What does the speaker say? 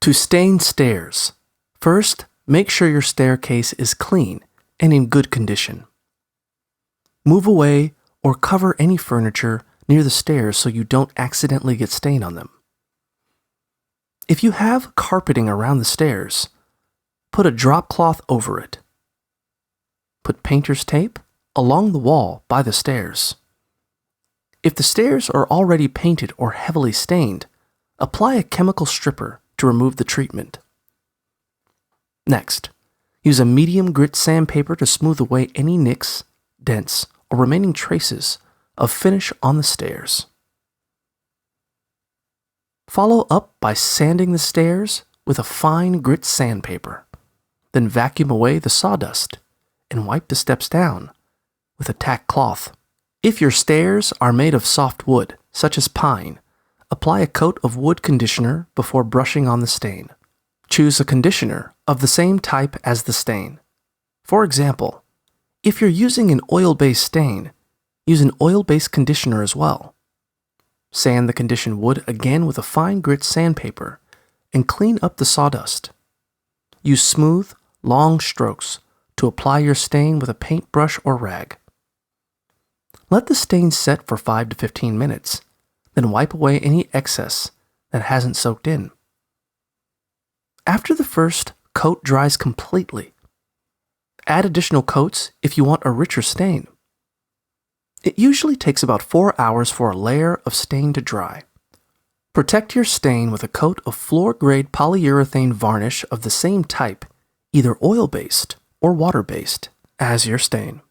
To stain stairs, first, make sure your staircase is clean and in good condition. Move away or cover any furniture near the stairs so you don't accidentally get stain on them. If you have carpeting around the stairs, put a drop cloth over it. Put painter's tape along the wall by the stairs. If the stairs are already painted or heavily stained, apply a chemical stripper to remove the treatment. Next, use a medium grit sandpaper to smooth away any nicks, dents, or remaining traces of finish on the stairs. Follow up by sanding the stairs with a fine grit sandpaper. Then vacuum away the sawdust and wipe the steps down with a tack cloth. If your stairs are made of soft wood, such as pine, apply a coat of wood conditioner before brushing on the stain. Choose a conditioner of the same type as the stain. For example, if you're using an oil-based stain, use an oil-based conditioner as well. Sand the conditioned wood again with a fine grit sandpaper and clean up the sawdust. Use smooth, long strokes to apply your stain with a paintbrush or rag. Let the stain set for 5 to 15 minutes, then wipe away any excess that hasn't soaked in. After the first coat dries completely, add additional coats if you want a richer stain. It usually takes about 4 hours for a layer of stain to dry. Protect your stain with a coat of floor-grade polyurethane varnish of the same type, either oil-based or water-based, as your stain.